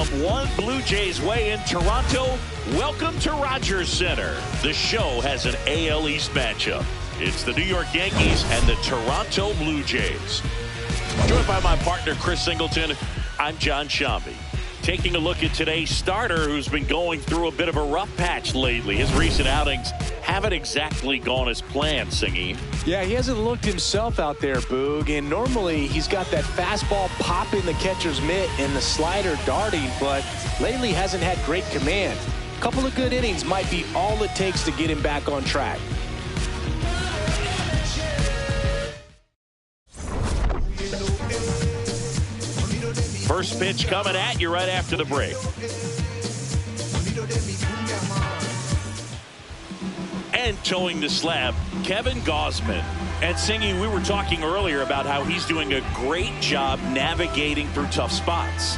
From one Blue Jays way in Toronto, welcome to Rogers Center. The show has an AL East matchup. It's the New York Yankees and the Toronto Blue Jays. Joined by my partner, Chris Singleton, I'm John Shambi. Taking a look at today's starter, who's been going through a bit of a rough patch lately. His recent outings haven't exactly gone as planned, Singy. Yeah, he hasn't looked himself out there, Boog. And normally he's got that fastball popping the catcher's mitt and the slider darting, but lately hasn't had great command. A couple of good innings might be all it takes to get him back on track. First pitch coming at you right after the break. And towing the slab, Kevin Gausman. And Singy, we were talking earlier about how he's doing a great job navigating through tough spots.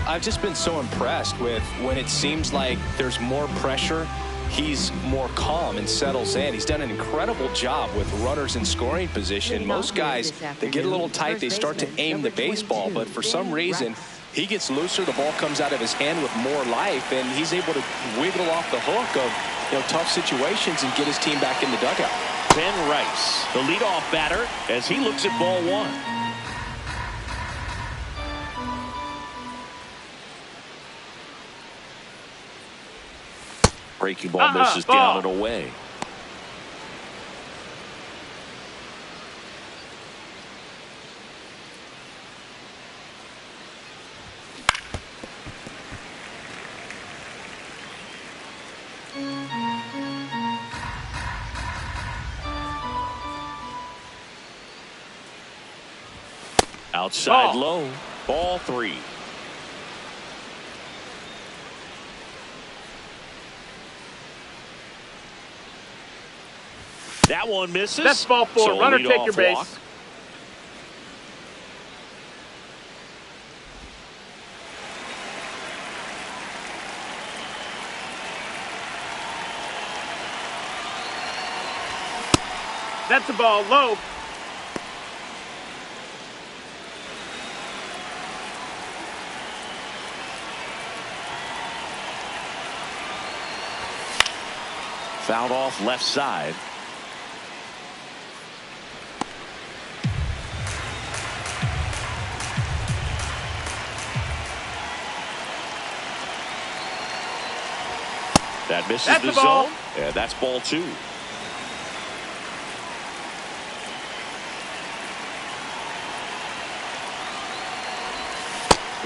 I've just been so impressed with when it seems like there's more pressure, he's more calm and settles in. He's done an incredible job with runners in scoring position. Most guys, they get a little tight, they start to aim the baseball, but for some reason, he gets looser, the ball comes out of his hand with more life, and he's able to wiggle off the hook of tough situations and get his team back in the dugout. Ben Rice, the leadoff batter, as he looks at ball one. Breaking ball misses down and away. Outside low, ball three. That one misses. That's ball four. So Runner, take your base. Walk. That's a ball low. Fouled off left side. That misses the zone. Yeah, that's ball two.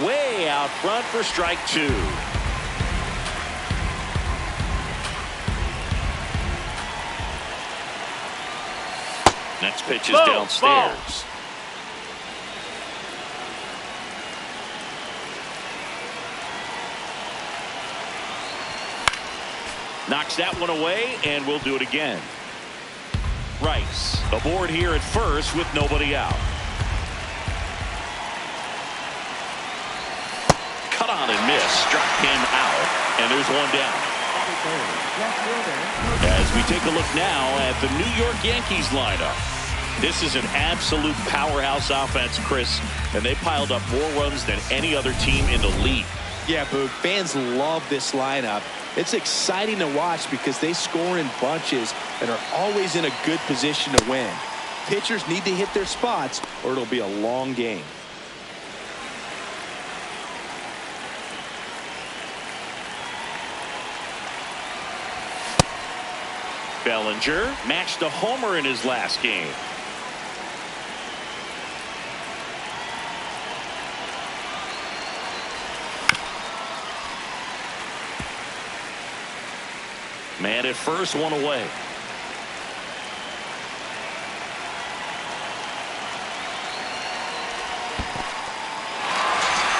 Way out front for strike two. Next pitch is downstairs. Knocks that one away, and we'll do it again. Rice aboard here at first with nobody out. Cut on and miss. Struck him out, and there's one down. As we take a look now at the New York Yankees lineup. This is an absolute powerhouse offense, Chris, and they piled up more runs than any other team in the league. Yeah, Boog, fans love this lineup. It's exciting to watch because they score in bunches and are always in a good position to win. Pitchers need to hit their spots or it'll be a long game. Bellinger matched a homer in his last game. Man at first, one away.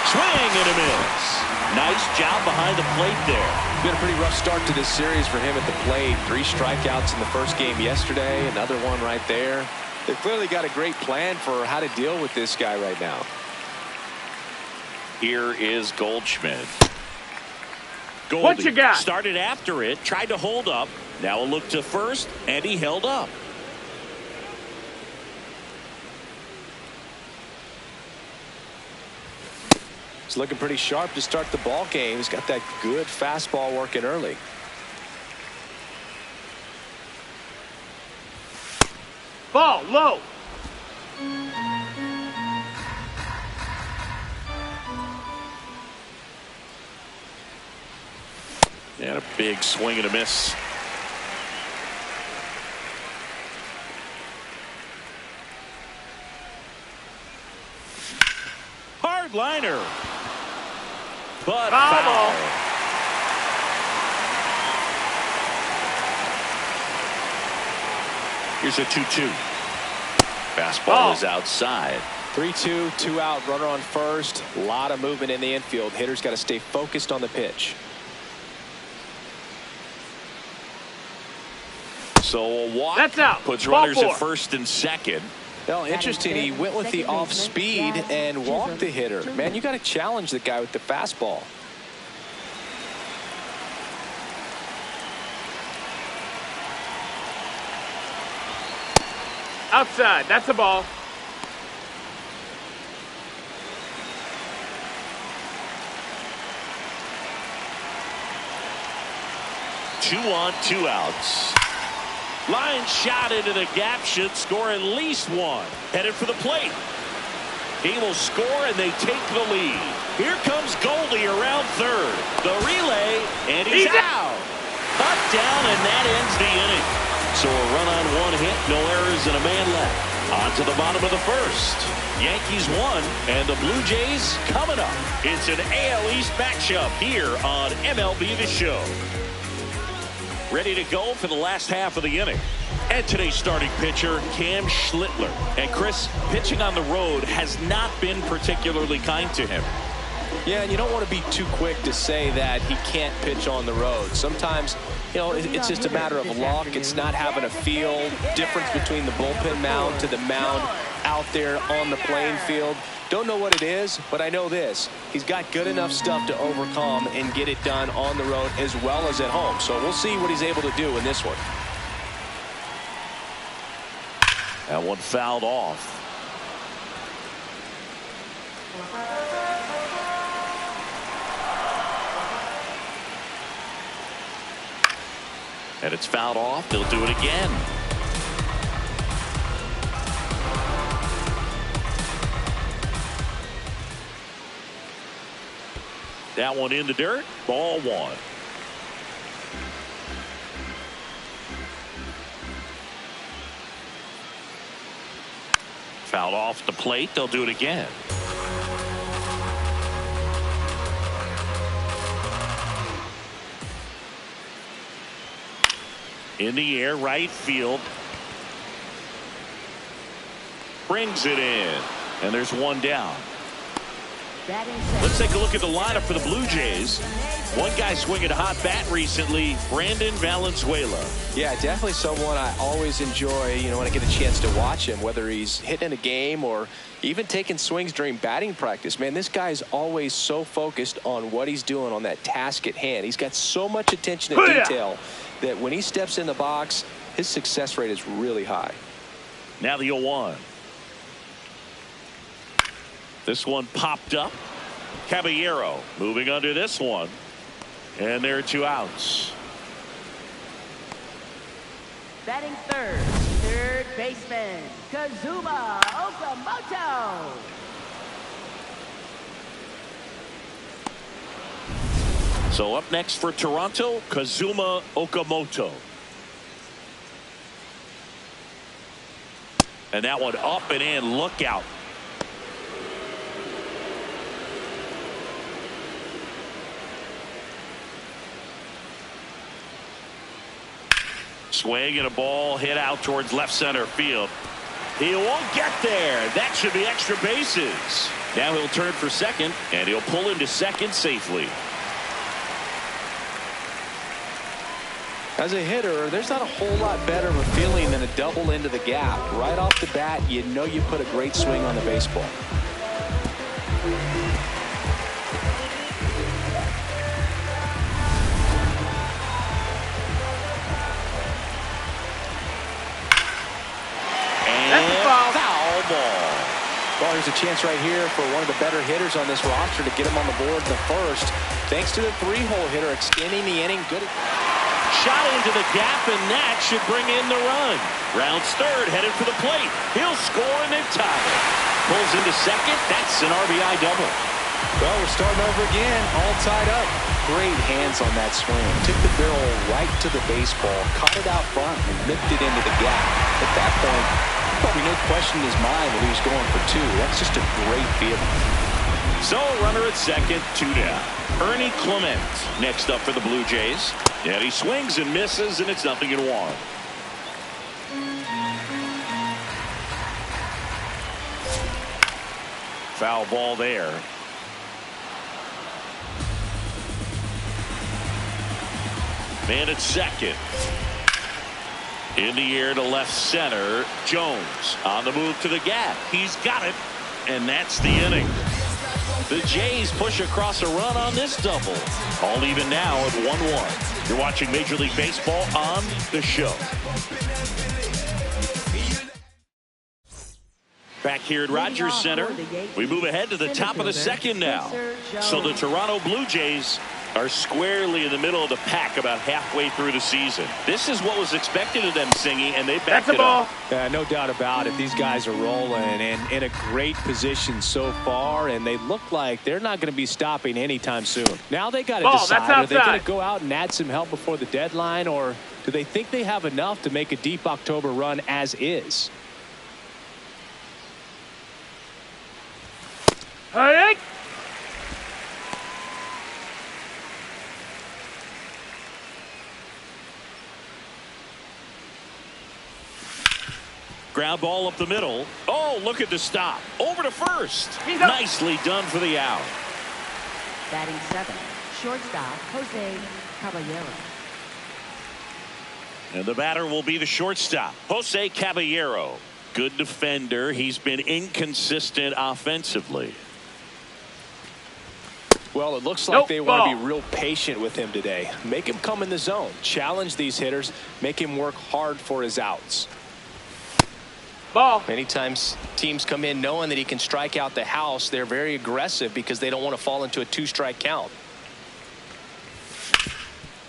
Swing and a miss. Nice job behind the plate there. Been a pretty rough start to this series for him at the plate. 3 strikeouts in the first game yesterday. Another one right there. They've clearly got a great plan for how to deal with this guy right now. Here is Goldschmidt. Goldie What you got? Started after it, tried to hold up. Now a look to first, and he held up. He's looking pretty sharp to start the ball game. He's got that good fastball working early. Ball low. And a big swing and a miss. Hard liner. But foul. Here's a 2-2. Fastball is outside. 3-2, 2 out, runner on first. A lot of movement in the infield. Hitter's got to stay focused on the pitch. So a walk. That's out. Puts Ball runners at 4. first and second. Well, interesting. He went with the off speed and walked the hitter. Man, you got to challenge the guy with the fastball. Outside. That's a ball. Two on, 2 outs. Line shot into the gap, should score at least one. Headed for the plate. He will score and they take the lead. Here comes Goldie around third. The relay, and he's out. Up, down, and that ends the inning. So a run on 1 hit, no errors, and a man left. On to the bottom of the first. Yankees won, and the Blue Jays coming up. It's an AL East matchup here on MLB The Show. Ready to go for the last half of the inning. And today's starting pitcher, Cam Schlittler. And Chris, pitching on the road has not been particularly kind to him. Yeah, and you don't want to be too quick to say that he can't pitch on the road. Sometimes, you know, it's just a matter of luck. It's not having a feel. Difference between the bullpen mound to the mound out there on the playing field. Don't know what it is, but I know this. He's got good enough stuff to overcome and get it done on the road as well as at home. So we'll see what he's able to do in this one. That one fouled off. And it's fouled off. They'll do it again. That one in the dirt. Ball 1. Fouled off the plate. They'll do it again. In the air, right field. Brings it in. And there's one down. Let's take a look at the lineup for the Blue Jays. One guy swinging a hot bat recently, Brandon Valenzuela. Yeah, definitely someone I always enjoy, you know, when I get a chance to watch him, whether he's hitting a game or even taking swings during batting practice. Man, this guy is always so focused on what he's doing on that task at hand. He's got so much attention to detail that when he steps in the box, his success rate is really high. Now the 0-1. This one popped up. Caballero moving under this one. And there are 2 outs. Batting third baseman, Kazuma Okamoto. So up next for Toronto, Kazuma Okamoto. And that one up and in. Look out. Swing and a ball hit out towards left center field. He won't get there. That should be extra bases. Now he'll turn for second, and he'll pull into second safely. As a hitter, there's not a whole lot better of a feeling than a double into the gap. Right off the bat, you know you put a great swing on the baseball. And foul ball. Well, there's a chance right here for one of the better hitters on this roster to get him on the board in the first. Thanks to the 3-hole hitter extending the inning. Good. Shot into the gap, and that should bring in the run. Rounds third, headed for the plate. He'll score, and they've tied it. Pulls into second. That's an RBI double. Well, we're starting over again, all tied up. Great hands on that swing. Took the barrel right to the baseball, caught it out front, and nipped it into the gap. At that point, probably no question in his mind that he was going for two. That's just a great feeling. So, runner at second, 2 down. Ernie Clement next up for the Blue Jays. And he swings and misses, and it's 0-1. Foul ball there. Man at second. In the air to left center. Jones on the move to the gap. He's got it. And that's the inning. The Jays push across a run on this double. All even now at 1-1. You're watching Major League Baseball on The Show. Back here at Rogers Center, we move ahead to the top of the second now. So the Toronto Blue Jays are squarely in the middle of the pack about halfway through the season. This is what was expected of them, Singy, and they backed it up. No doubt about it. These guys are rolling and in a great position so far, and they look like they're not going to be stopping anytime soon. Now they got to decide, are they going to go out and add some help before the deadline, or do they think they have enough to make a deep October run as is? Hey! Ground ball up the middle. Oh, look at the stop. Over to first. Nicely done for the out. Batting 7, shortstop, Jose Caballero. And the batter will be the shortstop, Jose Caballero. Good defender. He's been inconsistent offensively. Well, it looks like they want to be real patient with him today. Make him come in the zone. Challenge these hitters. Make him work hard for his outs. Ball. Many times teams come in knowing that he can strike out the house. They're very aggressive because they don't want to fall into a 2-strike count.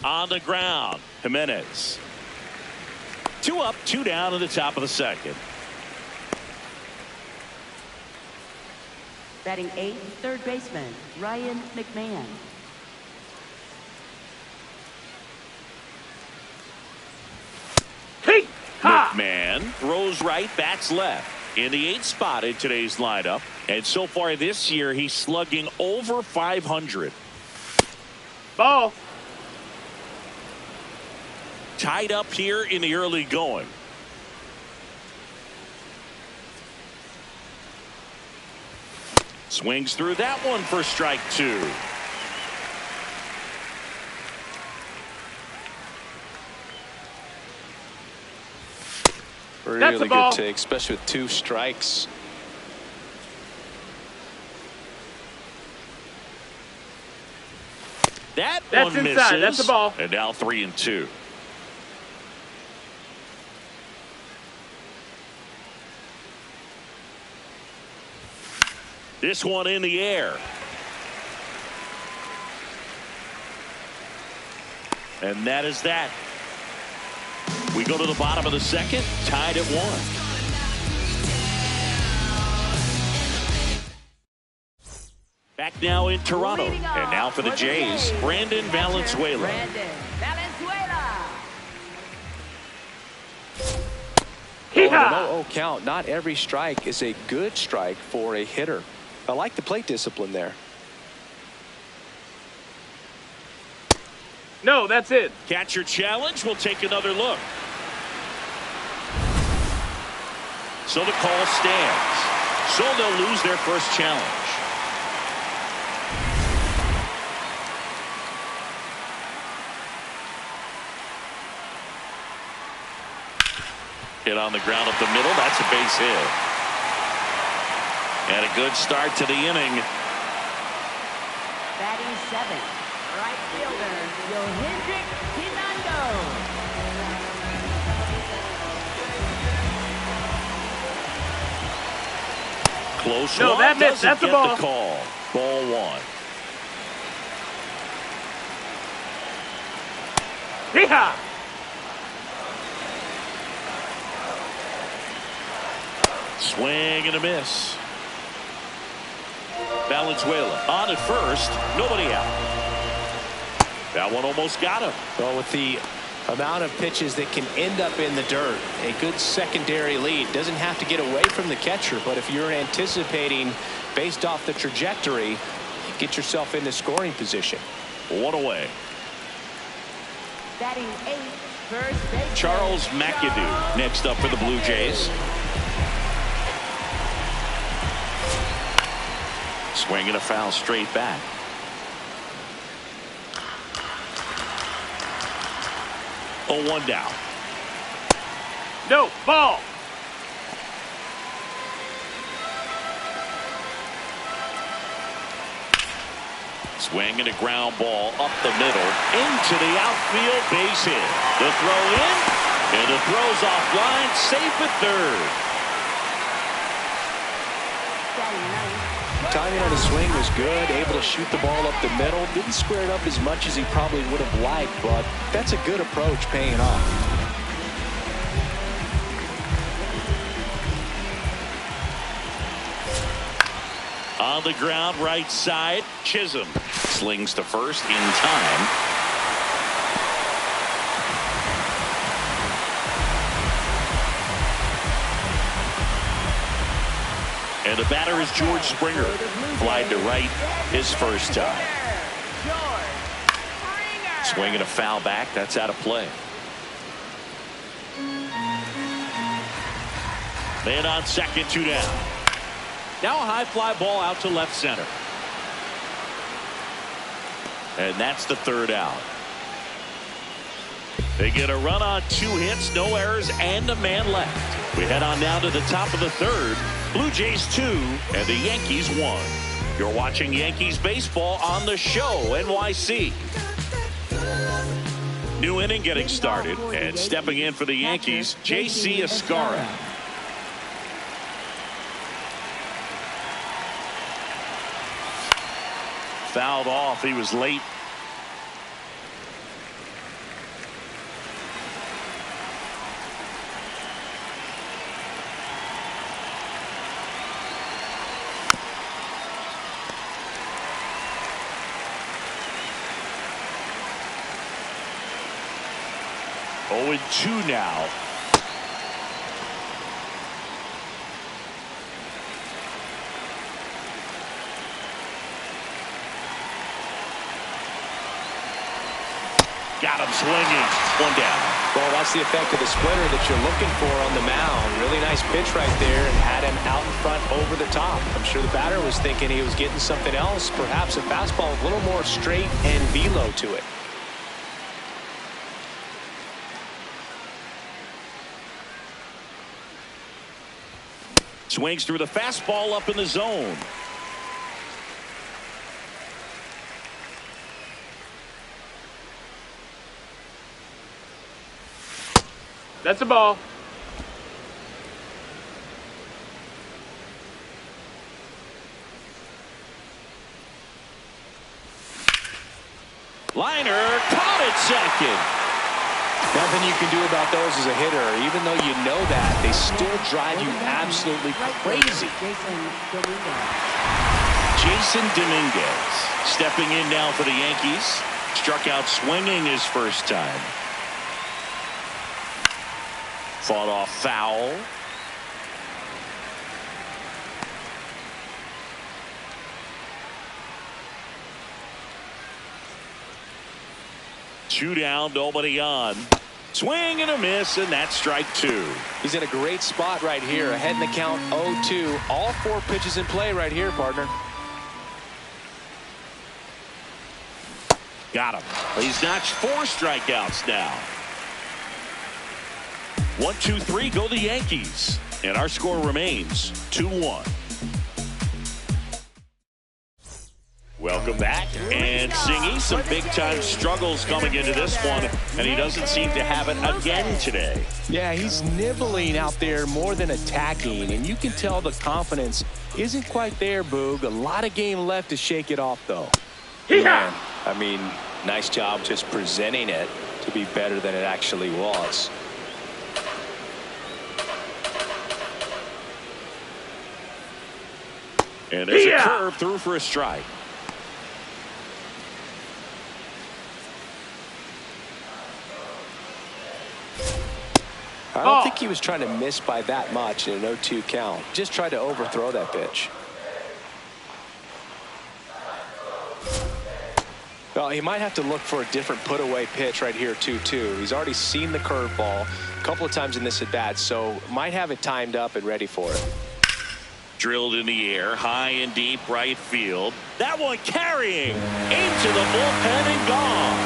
On the ground, Jimenez. 2 up, 2 down at the top of the second. Batting 8, third baseman, Ryan McMahon. McMahon throws right, bats left. In the 8th spot in today's lineup. And so far this year, he's slugging over 500. Ball. Tied up here in the early going. Swings through that one for strike 2. Really good take, especially with 2 strikes. That That's one inside. misses. That's the ball. And now 3-2. This one in the air. And that is that. We go to the bottom of the second, tied at 1. Back now in Toronto. And now for the Jays, Brandon Valenzuela. Brandon Valenzuela. Oh, no count. Not every strike is a good strike for a hitter. I like the plate discipline there. No, that's it. Catcher challenge. We'll take another look. So the call stands. So they'll lose their first challenge. Hit on the ground up the middle. That's a base hit. And a good start to the inning. Batting 7, right fielder, Yohendrick Pinando. close No, one. that missed. Doesn't That's a get ball. the call. Ball one. Yeehaw! Swing and a miss. Valenzuela on at first. Nobody out. That one almost got him. Well, with the amount of pitches that can end up in the dirt, a good secondary lead. Doesn't have to get away from the catcher, but if you're anticipating based off the trajectory, get yourself into scoring position. One away. Batting 8, first base. Charles McAdoo next up for the Blue Jays. Swinging a foul straight back. Oh, 1 down. No, ball. Swing and a ground ball up the middle into the outfield, base hit. The throw in, and the throw's offline, safe at third. Batting 9. Timing on the swing was good, able to shoot the ball up the middle. Didn't square it up as much as he probably would have liked, but that's a good approach paying off. On the ground, right side, Chisholm slings to first in time. And the batter is George Springer. Flied to right his first time. Swinging a foul back. That's out of play. Man on second, 2 down. Now a high fly ball out to left center. And that's the third out. They get a run on 2 hits, no errors, and a man left. We head on now to the top of the third. Blue Jays 2 and the Yankees 1. You're watching Yankees baseball on the show, NYC. New inning getting started, and stepping in for the Yankees, J.C. Escara. Fouled off. He was late. Oh, and 2 now. Got him swinging. 1 down. Well, that's the effect of the splitter that you're looking for on the mound. Really nice pitch right there, and had him out in front over the top. I'm sure the batter was thinking he was getting something else, perhaps a fastball with a little more straight and velo to it. Swings through the fastball up in the zone. That's a ball. Liner caught at second. Nothing you can do about those as a hitter. Even though you know that, they still drive you absolutely crazy. Jason Dominguez stepping in now for the Yankees. Struck out swinging his first time. Fought off foul. Two down, nobody on. Swing and a miss, and that's strike 2. He's in a great spot right here. Ahead in the count 0-2. All 4 pitches in play right here, partner. Got him. He's notched 4 strikeouts now. 1, 2, 3 go the Yankees. And our score remains 2-1. Welcome back. And Singy, some big-time struggles coming into this one, and he doesn't seem to have it again today. Yeah, he's nibbling out there more than attacking, and you can tell the confidence isn't quite there, Boog. A lot of game left to shake it off, though. Hee-haw! Man, I mean, nice job just presenting it to be better than it actually was. And there's a curve through for a strike. I don't think he was trying to miss by that much in an 0-2 count. Just tried to overthrow that pitch. Well, he might have to look for a different put-away pitch right here, 2-2. He's already seen the curveball a couple of times in this at-bat, so might have it timed up and ready for it. Drilled in the air, high and deep right field. That one carrying into the bullpen and gone.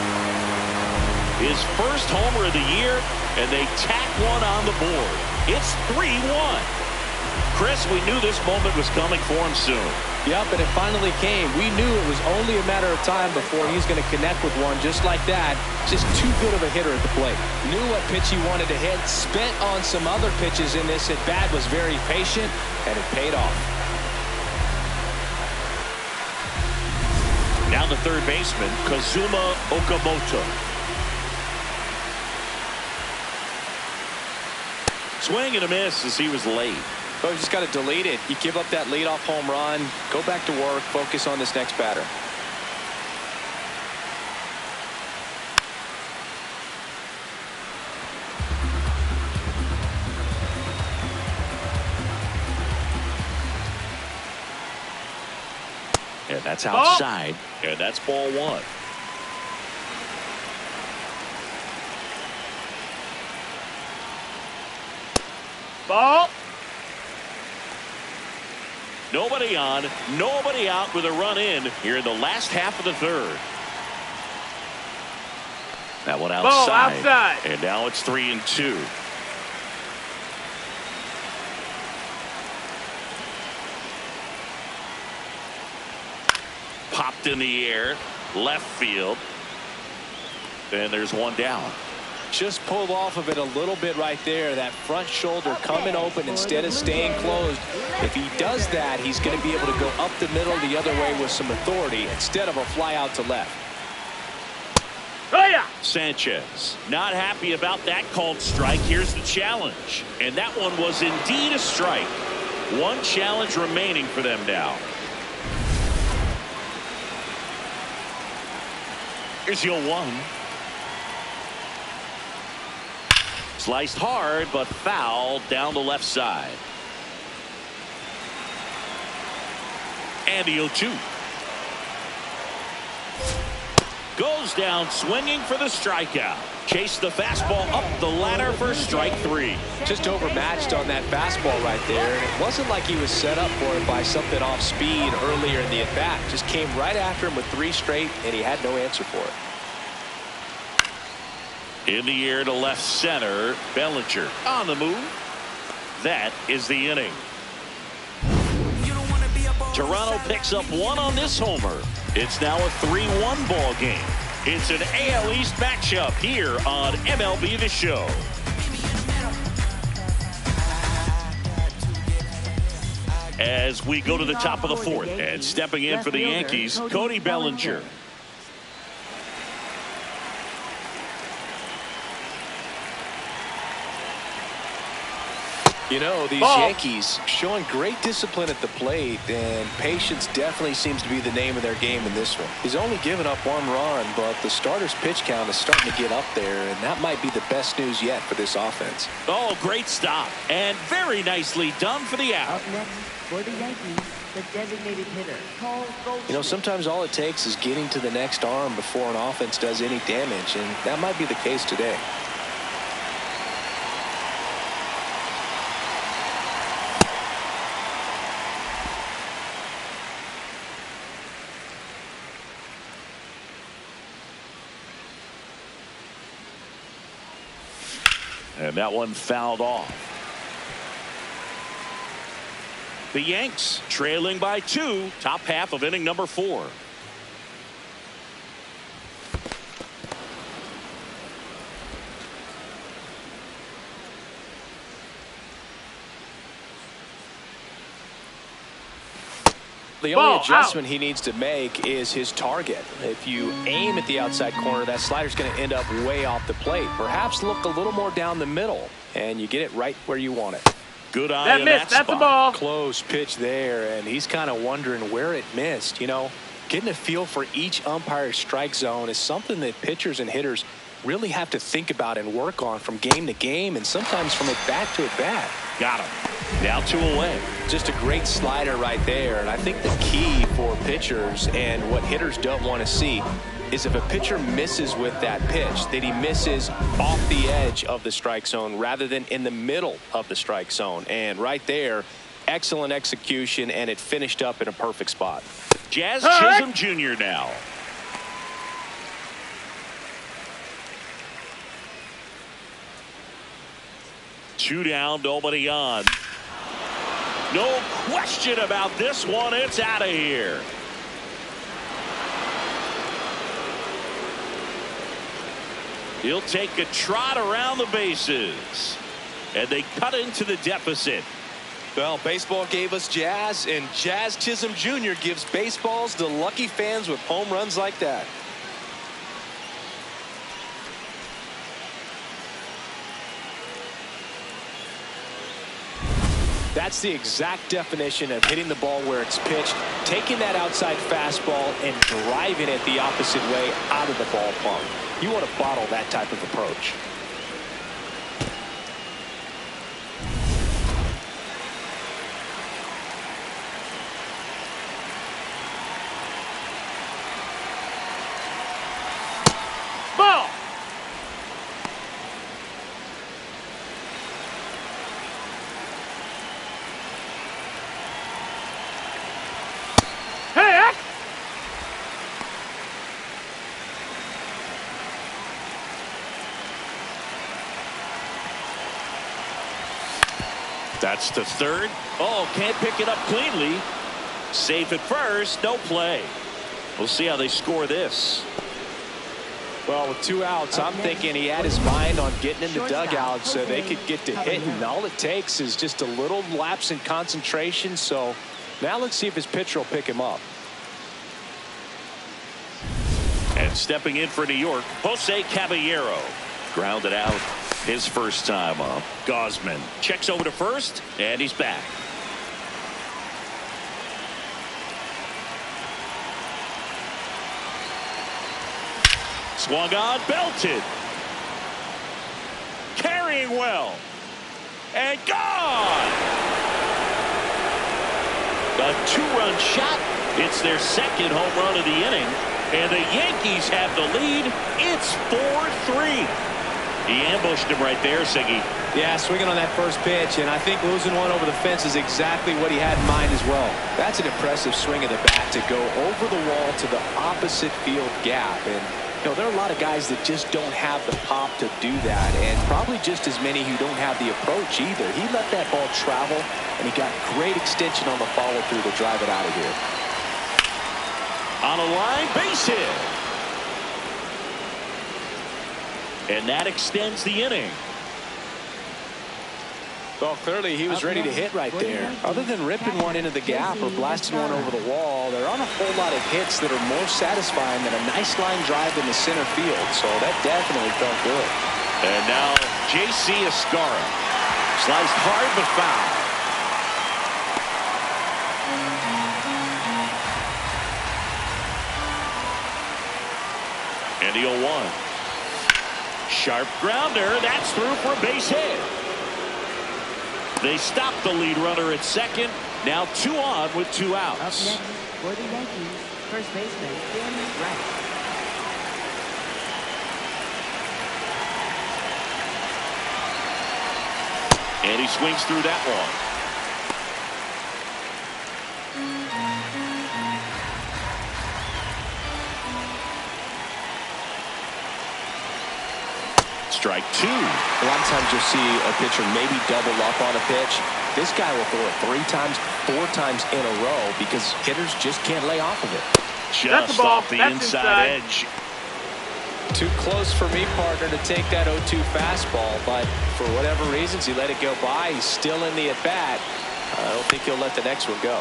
His first homer of the year, and they tack one on the board. It's 3-1. Chris, we knew this moment was coming for him soon. Yep, and it finally came. We knew it was only a matter of time before he was going to connect with one just like that. Just too good of a hitter at the plate. Knew what pitch he wanted to hit. Spent on some other pitches in this at bat. Was very patient, and it paid off. Now the third baseman, Kazuma Okamoto. Swing and a miss as he was late. Oh, you just got to delete it. You give up that leadoff home run. Go back to work. Focus on this next batter. And that's outside. And that's ball one. Ball. Nobody on, nobody out with a run in here in the last half of the third. That one outside. Ball outside. And now it's 3-2. Popped in the air, left field. And there's one down. Just pulled off of it a little bit right there. That front shoulder coming open instead of staying closed. If he does that, he's going to be able to go up the middle the other way with some authority instead of a fly out to left. Oh, yeah. Sanchez not happy about that called strike. Here's the challenge. And that one was indeed a strike. One challenge remaining for them now. Here's your one. Sliced hard, but foul down the left side. And the 0-2. Goes down swinging for the strikeout. Chased the fastball up the ladder for strike three. Just overmatched on that fastball right there. And it wasn't like he was set up for it by something off speed earlier in the at-bat. Just came right after him with 3 straight, and he had no answer for it. In the air to left center. Bellinger on the move. That is the inning. Toronto picks up one on this homer. It's now a 3-1 ball game. It's an AL East matchup here on MLB The Show. As we go to the top of the fourth, and stepping in for the Yankees, Cody Bellinger. You know, these Yankees showing great discipline at the plate, and patience definitely seems to be the name of their game in this one. He's only given up 1 run, but the starter's pitch count is starting to get up there, and that might be the best news yet for this offense. Oh, great stop, and very nicely done for the out. Up next for the Yankees, the designated hitter, Paul Goldschmidt. You know, sometimes all it takes is getting to the next arm before an offense does any damage, and that might be the case today. And that one fouled off. The Yanks trailing by 2, top half of inning number 4. The Ball, only adjustment he needs to make is his target. If you aim at the outside corner, that slider's going to end up way off the plate. Perhaps look a little more down the middle, and you get it right where you want it. Good eye That in missed. that That's a spot. ball. Close pitch there, and he's kind of wondering where it missed. You know, getting a feel for each umpire's strike zone is something that pitchers and hitters really have to think about and work on from game to game, and sometimes from at bat to at bat. Got him. Now 2 away. Just a great slider right there. And I think the key for pitchers and what hitters don't want to see is if a pitcher misses with that pitch, that he misses off the edge of the strike zone rather than in the middle of the strike zone. And right there, excellent execution, and it finished up in a perfect spot. Jazz Chisholm Jr. now. Two down, nobody on. No question about this one. It's out of here. He'll take a trot around the bases. And they cut into the deficit. Well, baseball gave us Jazz, and Jazz Chisholm Jr. gives baseballs to lucky fans with home runs like that. That's the exact definition of hitting the ball where it's pitched, taking that outside fastball and driving it the opposite way out of the ballpark. You want to bottle that type of approach. Ball. Hey, That's the third. Oh, can't pick it up cleanly. Safe at first. No play. We'll see how they score this. Well, with 2 outs, I'm thinking he had his mind on getting in the dugout so they could get to hitting. All it takes is just a little lapse in concentration. So now let's see if his pitcher will pick him up. And stepping in for New York, Jose Caballero. Grounded out his first time up. Gosman checks over to first, and he's back. Swung on, belted. Carrying well. And gone! A 2-run shot. It's their second home run of the inning. And the Yankees have the lead. It's 4-3. He ambushed him right there, Siggy. Yeah, swinging on that first pitch, and I think losing one over the fence is exactly what he had in mind as well. That's an impressive swing of the bat to go over the wall to the opposite field gap. And you know, there are a lot of guys that just don't have the pop to do that, and probably just as many who don't have the approach either. He let that ball travel, and he got great extension on the follow-through to drive it out of here. On a line, base hit. And that extends the inning. Well, clearly he was ready to hit right there. Other than ripping one into the gap or blasting one over the wall, there aren't a whole lot of hits that are more satisfying than a nice line drive in the center field. So that definitely felt good. And now J.C. Escara. Sliced hard but foul. And the 0-1. Sharp grounder. That's through for a base hit. They stop the lead runner at second. Now 2 on with 2 outs. Up next for the Yankees, first baseman Tim Wright. And he swings through that one. Strike 2. A lot of times you'll see a pitcher maybe double up on a pitch. This guy will throw it 3 times, 4 times in a row because hitters just can't lay off of it. Just off the inside edge. Too close for me, partner, to take that 0-2 fastball, but for whatever reasons he let it go by. He's still in the at-bat. I don't think he'll let the next one go.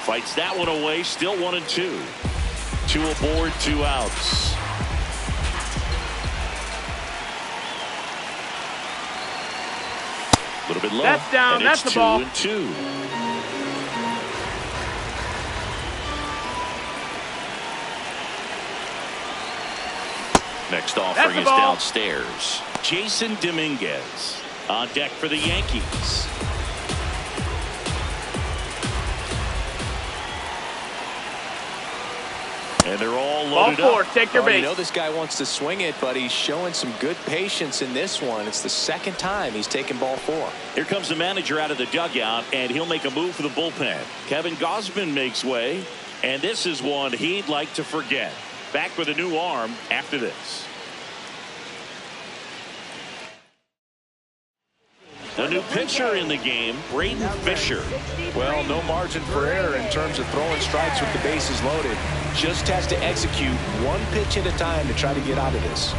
Fights that one away. Still 1-2. 2 aboard, 2 outs. A little bit low. That's down. And That's the ball. 2-2. Next offering is downstairs. Jason Dominguez on deck for the Yankees. And they're all loaded Ball 4, up. take your base. You know this guy wants to swing it, but he's showing some good patience in this one. It's the second time he's taken ball 4. Here comes the manager out of the dugout, and he'll make a move for the bullpen. Kevin Gausman makes way, and this is one he'd like to forget. Back with a new arm after this. The new pitcher in the game, Braden Fisher. Well, no margin for error in terms of throwing strikes with the bases loaded. Just has to execute one pitch at a time to try to get out of this.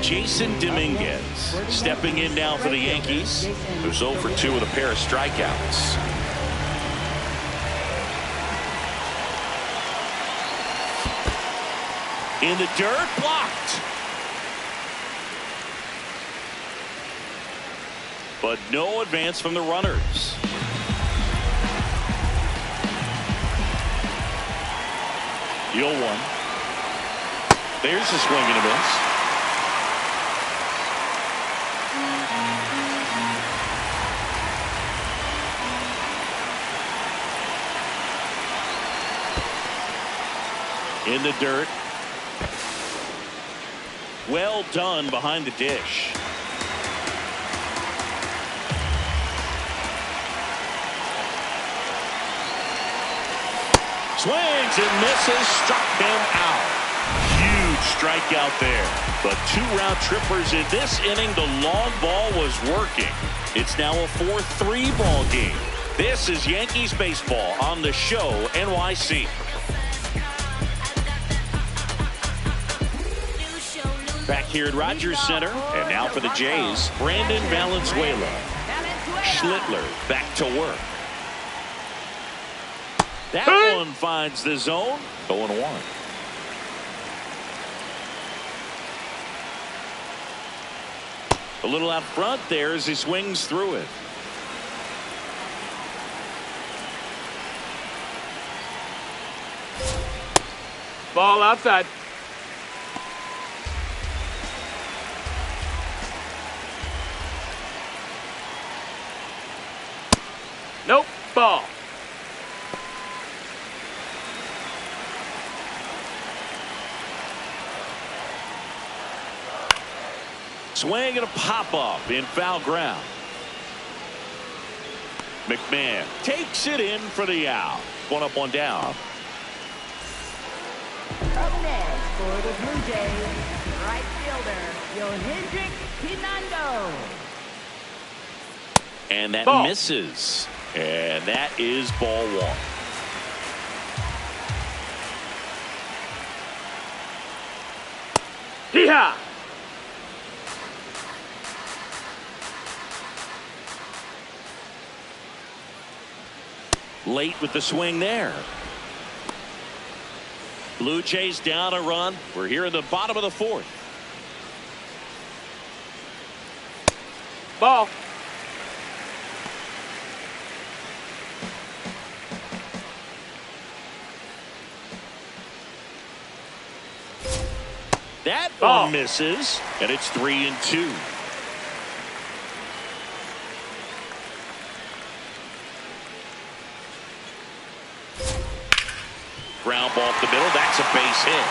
Jason Dominguez stepping in now for the Yankees, who's 0 for 2 with a pair of strikeouts. In the dirt, blocked. But no advance from the runners. The 0-1. There's a swing and a miss. In the dirt. Well done behind the dish. Swings and misses, struck him out. Huge strikeout there. But 2 round trippers in this inning. The long ball was working. It's now a 4-3 ball game. This is Yankees baseball on the Show NYC. Back here at Rogers Center, and now for the Jays, Brandon Valenzuela. Schlittler back to work. That one finds the zone. 0-1. A little out front there as he swings through it. Ball outside. Nope. Ball. Swing and a pop-up in foul ground. McMahon takes it in for the out. 1 up, 1 down. Up next for the Blue Jays, right fielder, Yohendrick Pinando. And that Ball. misses. And that is ball 1. Hee-haw. Late with the swing there. Blue Jays down a run. We're here in the bottom of the 4th. Ball. That Ball. one misses, and it's 3-2. Ground ball up the middle. That's a base hit.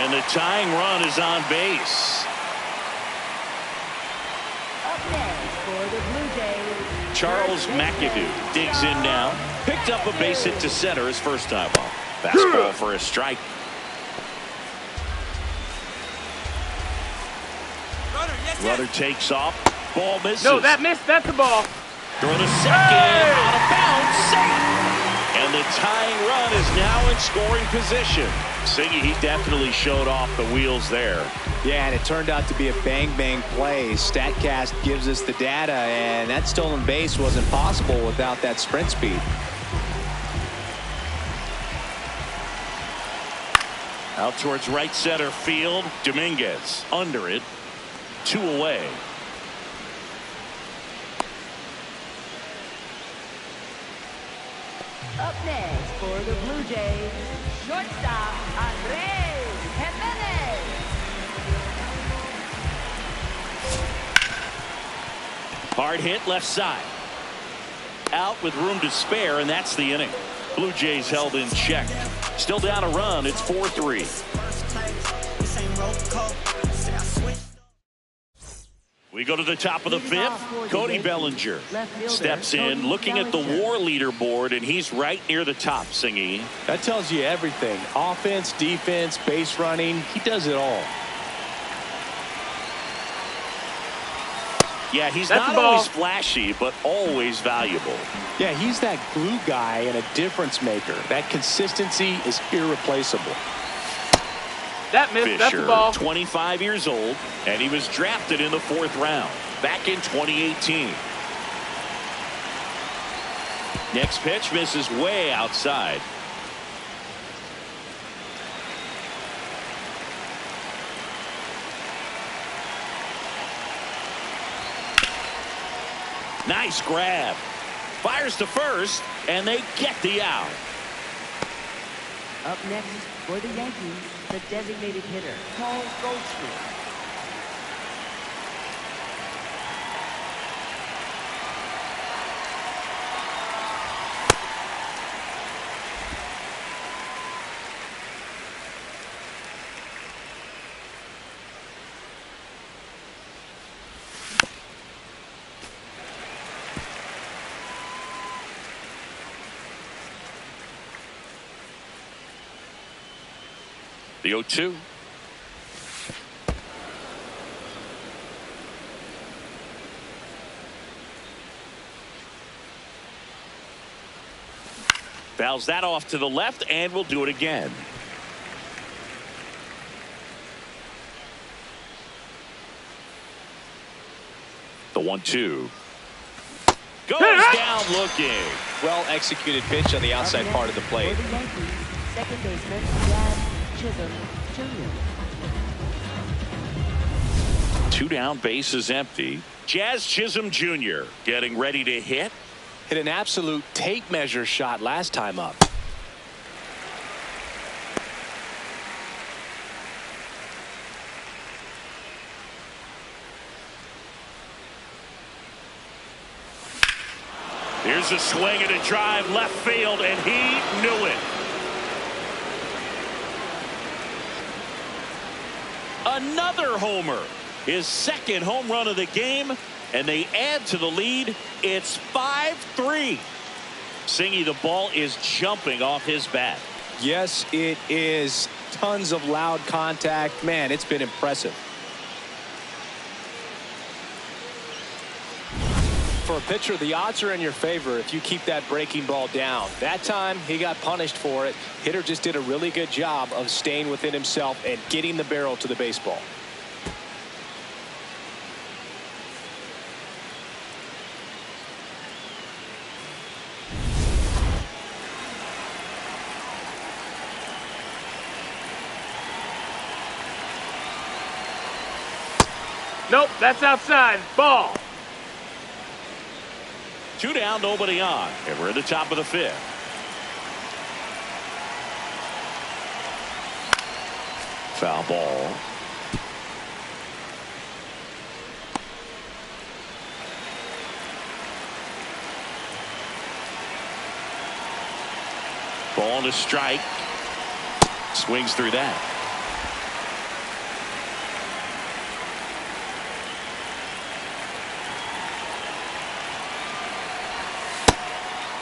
And the tying run is on base. Up next for the Blue Jays, Charles McAdoo digs in now. Picked up a base hit to center his first time up. Fastball for a strike. Runner takes off. Ball misses. No, that missed. That's the ball. Throw to second. Out of bounds. Safe. And the tying run is now in scoring position. Siggy, he definitely showed off the wheels there. Yeah, and it turned out to be a bang-bang play. StatCast gives us the data, and that stolen base wasn't possible without that sprint speed. Out towards right center field. Dominguez under it. 2 away. Up next for the Blue Jays, shortstop Andres Jimenez. Hard hit left side. Out with room to spare, and that's the inning. Blue Jays held in check. Still down a run. It's 4-3. We go to the top of the 5th. Cody Bellinger steps in, looking at the WAR leaderboard, and he's right near the top, Singy. That tells you everything. Offense, defense, base running. He does it all. Yeah, he's not always flashy, but always valuable. Yeah, he's that glue guy and a difference maker. That consistency is irreplaceable. That missed. That's the ball. 25 years old, and he was drafted in the 4th round back in 2018. Next pitch misses way outside. Nice grab. Fires to first, and they get the out. Up next for the Yankees, the designated hitter, Paul Goldschmidt. The 0-2. Fouls that off to the left, and we'll do it again. The 1-2. Goes down looking. Well executed pitch on the outside part of the plate. For the Yankees, second baseman, Jazz Chisholm Jr. 2 down, base is empty. Jazz Chisholm Jr. getting ready to hit. Hit an absolute tape measure shot last time up. Here's a swing and a drive left field, and he knew it. Another homer. His 2nd home run of the game, and they add to the lead. It's 5-3. Singy, the ball is jumping off his bat. Yes, it is. Tons of loud contact. Man, it's been impressive. For a pitcher, the odds are in your favor if you keep that breaking ball down. That time, he got punished for it. Hitter just did a really good job of staying within himself and getting the barrel to the baseball. Nope, that's outside. Ball. 2 down, nobody on, and we're at the top of the 5th. Foul ball. Ball to strike. Swings through that.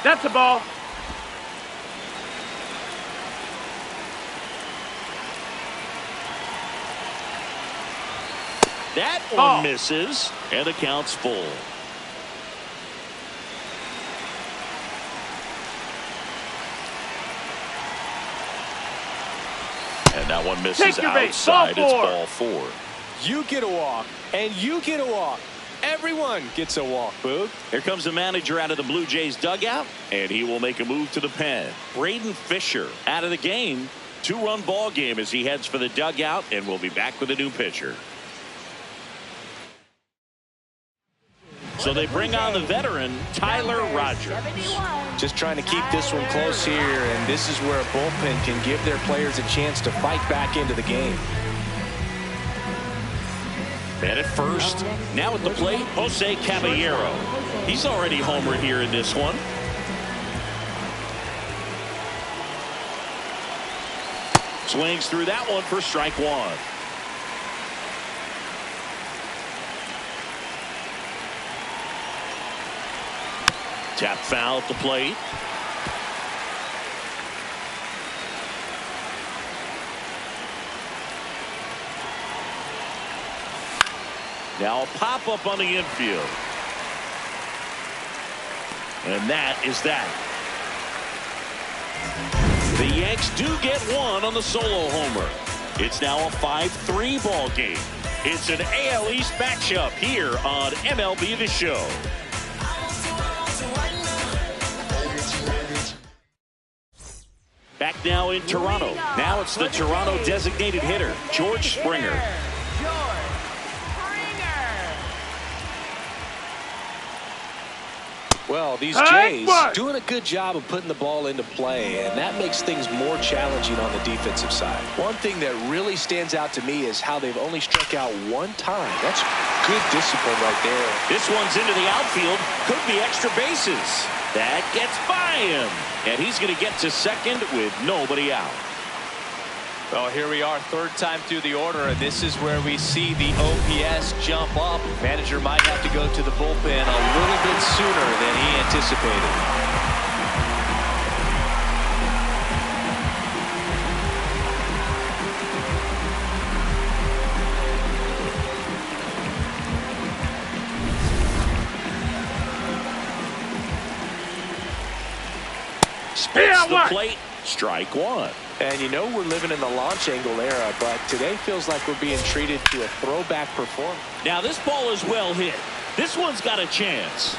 That's a ball. That one misses, and the count's full. one misses outside. It's ball 4. You get a walk, and you get a walk. Everyone gets a walk, Boog. Here comes the manager out of the Blue Jays dugout, and he will make a move to the pen. Braden Fisher out of the game. 2-run ball game as he heads for the dugout, and we'll be back with a new pitcher. So they bring on the veteran, Tyler Rogers. Just trying to keep this one close here, and this is where a bullpen can give their players a chance to fight back into the game. And at first, now at the plate, Jose Caballero. He's already homered here in this one. Swings through that one for strike 1. Tap foul at the plate. Now a pop-up on the infield. And that is that. The Yanks do get one on the solo homer. It's now a 5-3 ball game. It's an AL East matchup here on MLB The Show. Back now in Toronto. Now it's the Toronto designated hitter, George Springer. Well, these Jays doing a good job of putting the ball into play, and that makes things more challenging on the defensive side. One thing that really stands out to me is how they've only struck out 1 time. That's good discipline right there. This one's into the outfield. Could be extra bases. That gets by him. And he's going to get to second with nobody out. Well, here we are, 3rd time through the order, and this is where we see the OPS jump up. Manager might have to go to the bullpen a little bit sooner than he anticipated. Spits the plate, strike 1. And you know we're living in the launch angle era, but today feels like we're being treated to a throwback performance. Now this ball is well hit. This one's got a chance.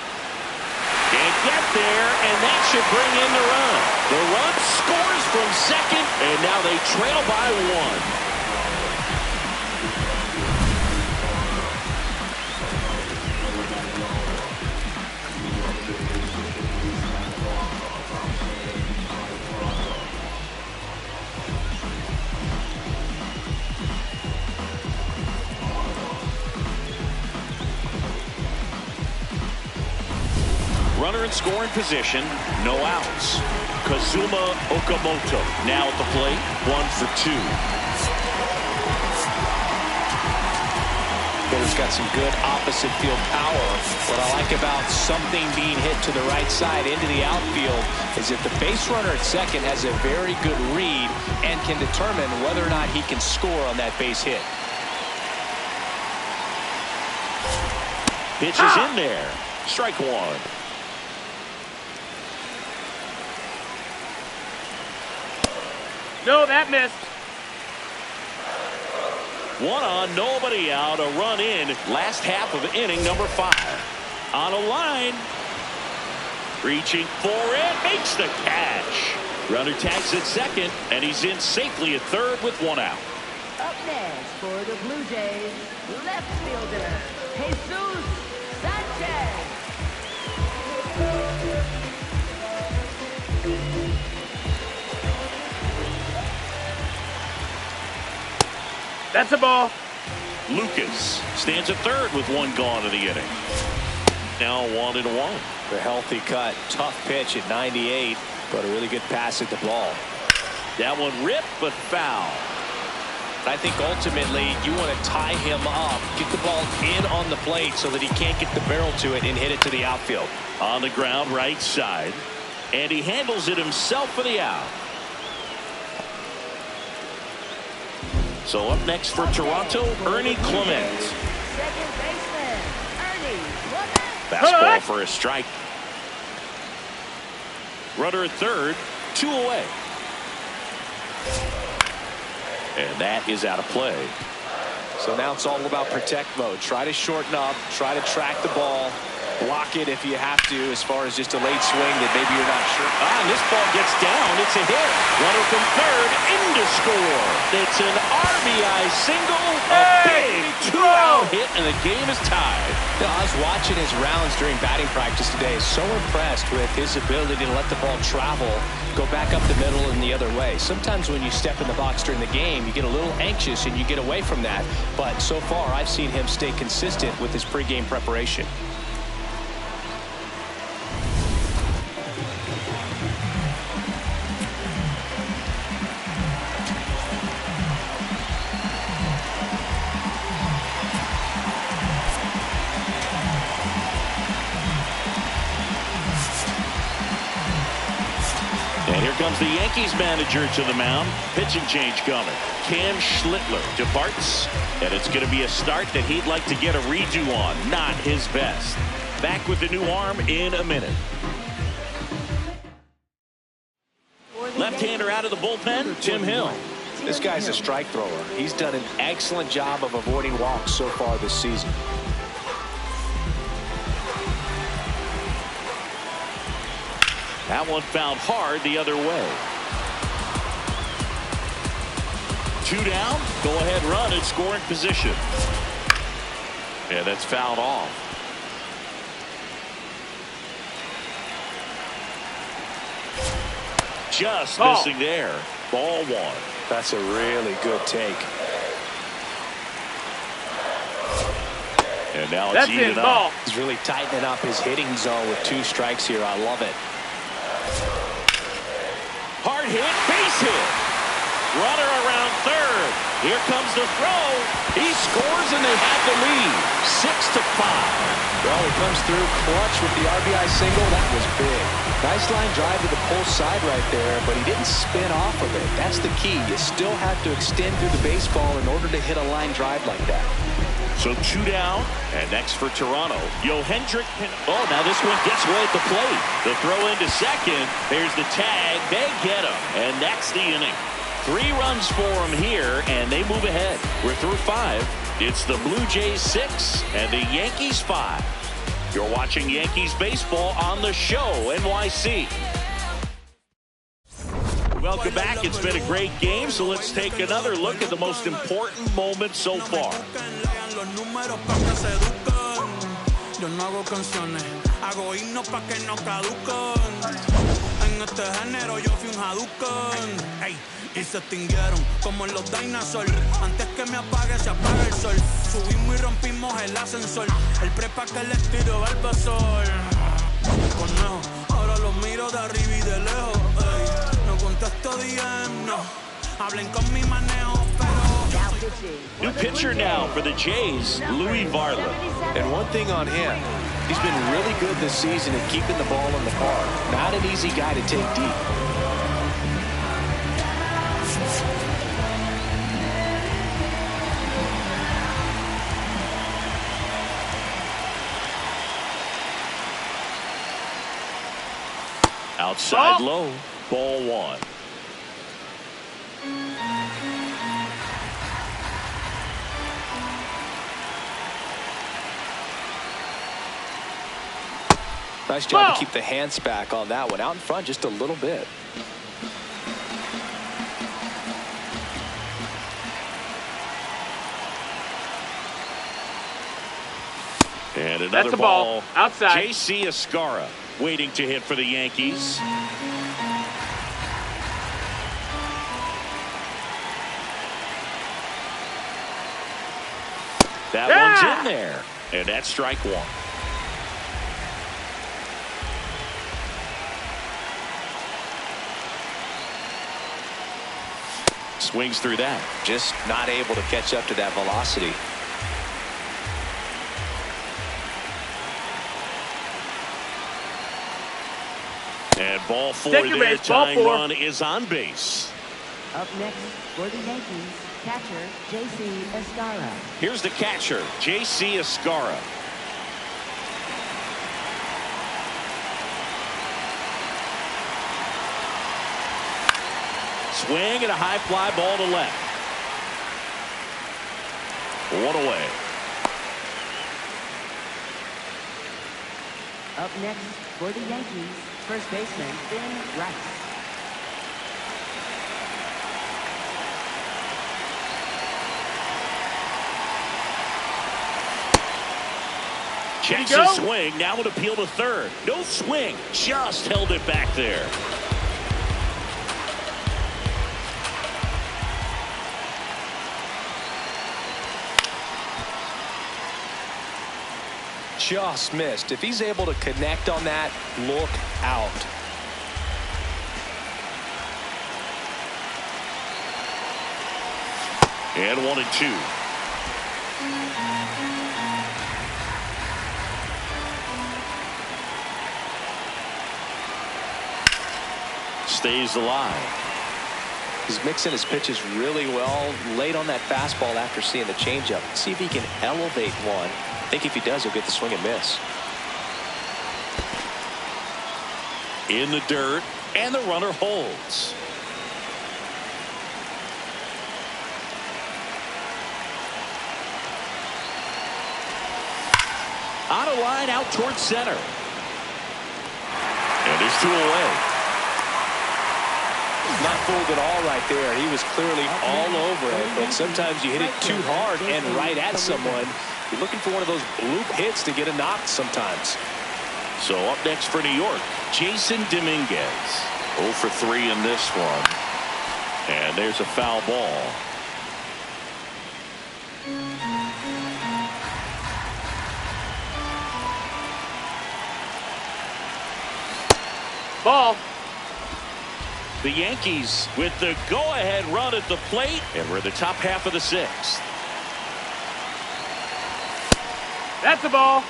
Can't get there, and that should bring in the run. The run scores from second, and now they trail by 1. Runner in scoring position, no outs. Kazuma Okamoto now at the plate, 1 for 2. Hitter's got some good opposite field power. What I like about something being hit to the right side into the outfield is that the base runner at second has a very good read and can determine whether or not he can score on that base hit. Pitch is in there. Strike 1. No, that missed. 1 on, nobody out, a run in. Last half of inning number 5. On a line. Reaching for it, makes the catch. Runner tags at second, and he's in safely at third with 1 out. Up next for the Blue Jays, left fielder, Jesus Sanchez. That's a ball. Lucas stands at third with 1 gone in the inning. Now 1-1. The healthy cut, tough pitch at 98, but a really good pass at the ball. That one ripped, but foul. I think ultimately you want to tie him up, get the ball in on the plate so that he can't get the barrel to it and hit it to the outfield. On the ground, right side. And he handles it himself for the out. So up next for Toronto, Ernie Clement. Second baseman, Ernie Clement. Fastball for a strike. Runner at third, 2 away. And that is out of play. So now it's all about protect mode. Try to shorten up, try to track the ball, block it if you have to, as far as just a late swing that maybe you're not sure. And this ball gets down. It's a hit. Runner from third in to score. It's an RBI single. A big two-out hit, and the game is tied. You know, I was watching his rounds during batting practice today. So impressed with his ability to let the ball travel, go back up the middle and the other way. Sometimes when you step in the box during the game, you get a little anxious and you get away from that. But so far, I've seen him stay consistent with his pregame preparation. And here comes the Yankees manager to the mound. Pitching change coming. Cam Schlittler departs. And it's going to be a start that he'd like to get a redo on. Not his best. Back with the new arm in a minute. Left-hander out of the bullpen, Tim Hill. This guy's a strike thrower. He's done an excellent job of avoiding walks so far this season. That one fouled hard the other way. 2 down. Go ahead run in scoring position. Yeah, that's fouled off. Just missing there. Ball 1. That's a really good take. And now That's it's even in up. ball. He's really tightening up his hitting zone with 2 strikes here. I love it. Hard hit, base hit. Runner around third. Here comes the throw. He scores and they have the lead. 6-5. Well, he comes through clutch with the RBI single. That was big. Nice line drive to the pull side right there, but he didn't spin off of it. That's the key. You still have to extend through the baseball in order to hit a line drive like that. So 2 down, and next for Toronto, Hendrick. Oh, now this one gets way at the plate. The throw into second. There's the tag. They get him, and that's the inning. 3 runs for him here, and they move ahead. We're through 5. It's the Blue Jays 6 and the Yankees 5. You're watching Yankees baseball on the Show NYC. Welcome back. It's been a great game, so let's take another look at the most important moments so far. Yo no hago canciones, hago himnos pa' que no caducan. En este género yo fui un Hadouken. Ey, y se extinguieron como los dinosaurs. Antes que me apague, se apaga el sol. Subimos y rompimos el ascensor. El prepa que les tiro Balbasol. Conejo, ahora los miro de arriba y de lejos. Ey, no contesto DM, no. Hablen con mi manejo, pero... New pitcher now for the Jays, Louis Varland. And one thing on him, he's been really good this season at keeping the ball in the park. Not an easy guy to take deep. Outside low, ball 1. Nice job to keep the hands back on that one. Out in front just a little bit. And another That's a ball. Outside. J.C. Escarra waiting to hit for the Yankees. That one's in there. And that's strike 1. Swings through that. Just not able to catch up to that velocity. And ball 4 Take your there. base, ball Tying 4. run is on base. Up next for the Yankees, catcher J.C. Escarra. Here's the catcher, J.C. Escarra. Swing and a high fly ball to left. One away. Up next for the Yankees, first baseman Ben Rice. Checks his swing. Now an appeal to third. No swing. Just held it back there. Just missed. If he's able to connect on that, look out. And 1-2. Stays alive. He's mixing his pitches really well. Late on that fastball after seeing the changeup. See if he can elevate one. I think if he does, he'll get the swing and miss. In the dirt, and the runner holds. On a line out towards center. And there's 2 away. Not fooled at all right there. He was clearly all over it, but sometimes you hit it too hard and right at someone. You're looking for one of those bloop hits to get a knock sometimes. So up next for New York, Jason Dominguez. 0 for 3 in this one. And there's a foul ball. Ball. The Yankees with the go-ahead run at the plate, and we're in the top half of the 6th. That's a ball.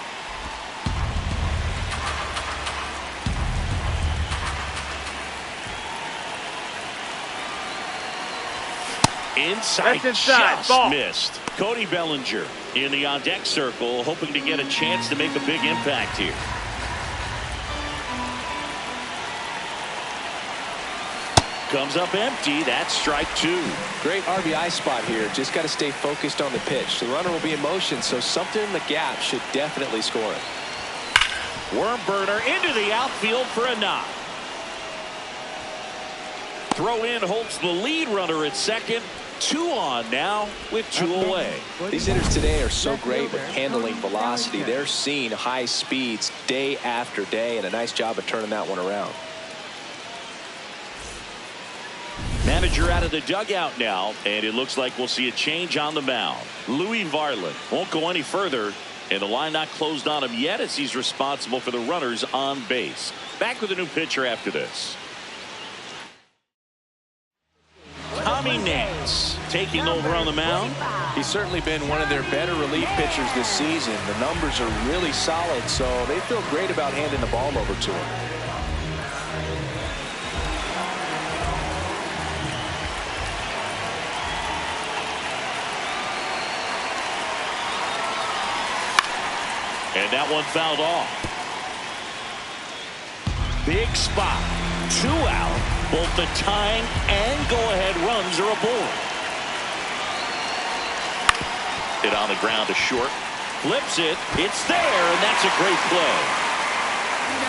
Inside, inside. just Ball. missed. Cody Bellinger in the on-deck circle, hoping to get a chance to make a big impact here. Comes up empty. That's strike 2. Great RBI spot here. Just got to stay focused on the pitch. The runner will be in motion, so something in the gap should definitely score it. Worm burner into the outfield for a knock. Throw in holds the lead runner at second. 2 on now with 2 away. These hitters today are so great with handling velocity. They're seeing high speeds day after day, and a nice job of turning that one around. Manager out of the dugout now, and it looks like we'll see a change on the mound. Louis Varland won't go any further, and the line not closed on him yet as he's responsible for the runners on base. Back with a new pitcher after this. Tommy Nance taking over on the mound. He's certainly been one of their better relief pitchers this season. The numbers are really solid, so they feel great about handing the ball over to him. And that one fouled off. Big spot. 2 out. Both the tying and go-ahead runs are aboard. Hit on the ground to short. Flips it. It's there, and that's a great play.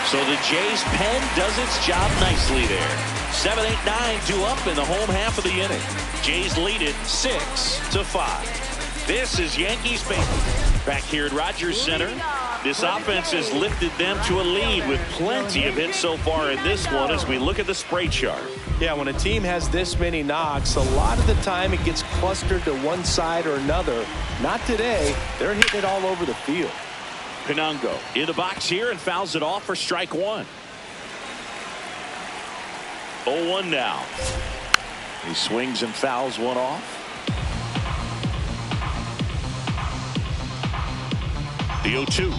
So the Jays' pen does its job nicely there. 7, 8, 9 due up in the home half of the inning. Jays lead it 6-5. This is Yankees baseball. Back here at Rogers Center, this offense has lifted them to a lead with plenty of hits so far in this one as we look at the spray chart. Yeah, when a team has this many knocks, a lot of the time it gets clustered to one side or another. Not today. They're hitting it all over the field. Pinango in the box here and fouls it off for strike 1. 0-1 now. He swings and fouls one off. The 0-2.